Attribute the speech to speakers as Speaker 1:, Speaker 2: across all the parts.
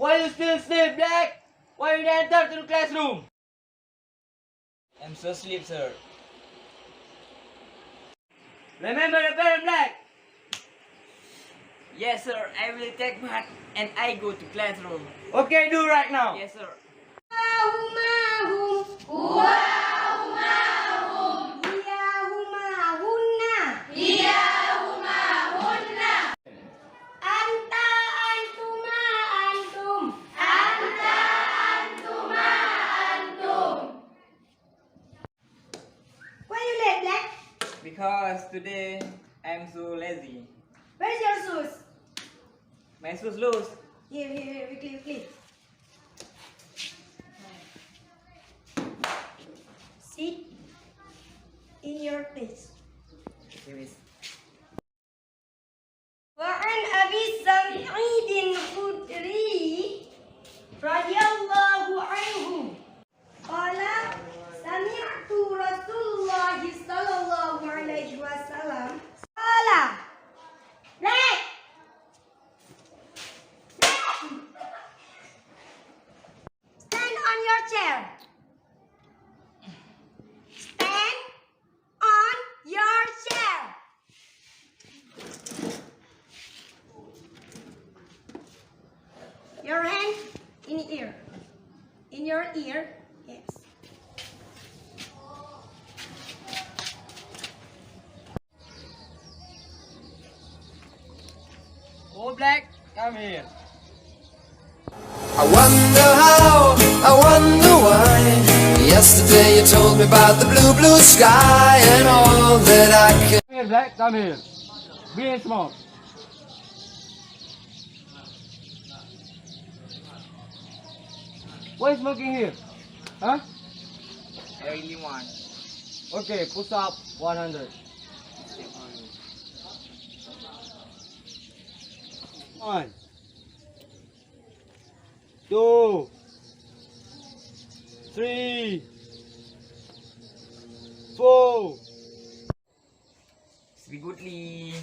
Speaker 1: Why you still sleep, Black? Why you didn't enter to the classroom?
Speaker 2: I'm so asleep, sir.
Speaker 1: Remember the parent, Black?
Speaker 2: Yes, sir. I will take bath and I go to classroom.
Speaker 1: Okay, do right now.
Speaker 2: Yes, sir. Because today I'm so lazy.
Speaker 3: Where's your shoes?
Speaker 2: My shoes loose.
Speaker 3: Here, quickly. Sit in your place.
Speaker 2: Here is.
Speaker 3: وعن أبي سعيد الخدري رضي الله عنه قال سمعت رسول الله صلى الله عليه وسلم قال stand on your chair. Stand on your chair. Your hand in the ear. In your ear, yes.
Speaker 1: Oh, Black, come here.
Speaker 4: I wonder how, I wonder why. Yesterday you told me about the blue, blue sky and all that I can.
Speaker 1: Come here, Black, come here. Be small. Why smoking here? Huh?
Speaker 2: I really want.
Speaker 1: Okay, push up 100. One, two, three, four.
Speaker 2: Speak goodly.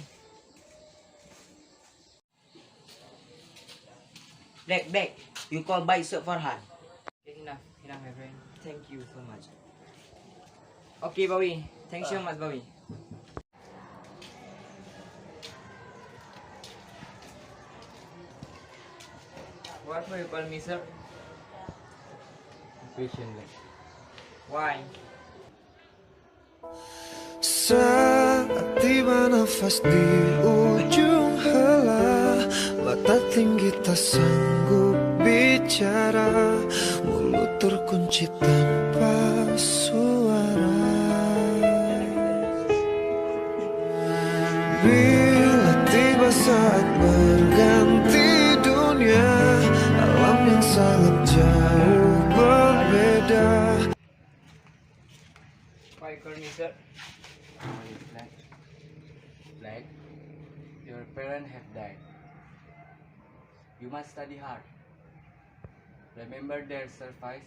Speaker 2: Black, you call by Shabara. Enough, my friend. Thank you so much. Okay, Bowie. Thanks so much, Bowie. What will you call me, sir?
Speaker 1: Patient, Black.
Speaker 2: Why?
Speaker 4: Saat tiba nafas di ujung helah, mata tinggi tak sanggup bicara, mulut terkunci tanpa suara. Bila tiba saat berganti dunia, alam yang sangat jauh berbeda.
Speaker 2: Why you call me, sir?
Speaker 1: Black, your parents have died. You must study hard. Remember their sacrifice.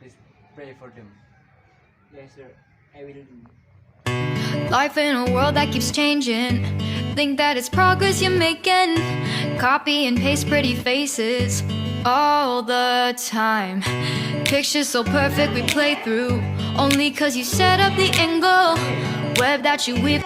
Speaker 1: Please pray for them.
Speaker 2: Yes, sir. I will do.
Speaker 5: Life in a world that keeps changing. Think that it's progress you're making. Copy and paste pretty faces all the time. Pictures so perfect we play through, only cause you set up the angle. Web that you weave.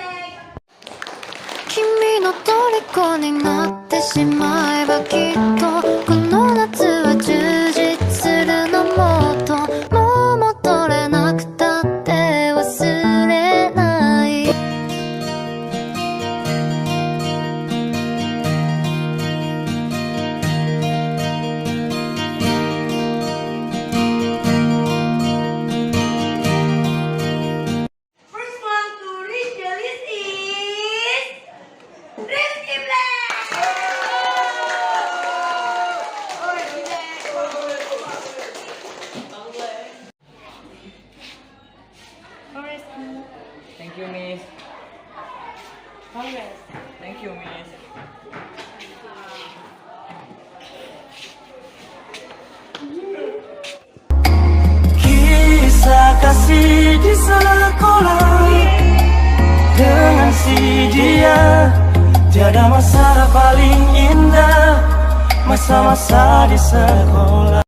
Speaker 5: 君の虜になってしまえばきっとこの夏は充実するのもっともう戻れなくたって忘れない
Speaker 3: First one to reach the list is Rizky Black.
Speaker 2: Thank you, miss.
Speaker 3: Congrats.
Speaker 2: Thank you, miss.
Speaker 6: Kisah kasih di sekolah dengan si dia, tiada masa paling indah masa-masa di sekolah.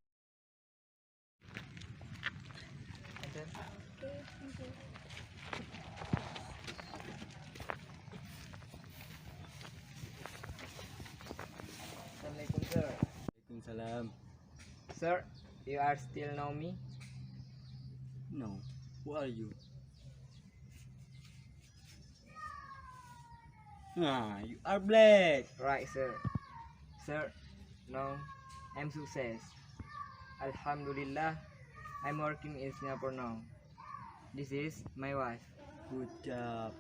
Speaker 2: Assalamualaikum sir.
Speaker 1: Waalaikumsalam.
Speaker 2: Sir, you are still know me?
Speaker 1: No. Who are you? Ah, you are black.
Speaker 2: Right sir. Sir, no, I'm sukses. Alhamdulillah, I'm working in Singapore now. This is my wife.
Speaker 1: Good job.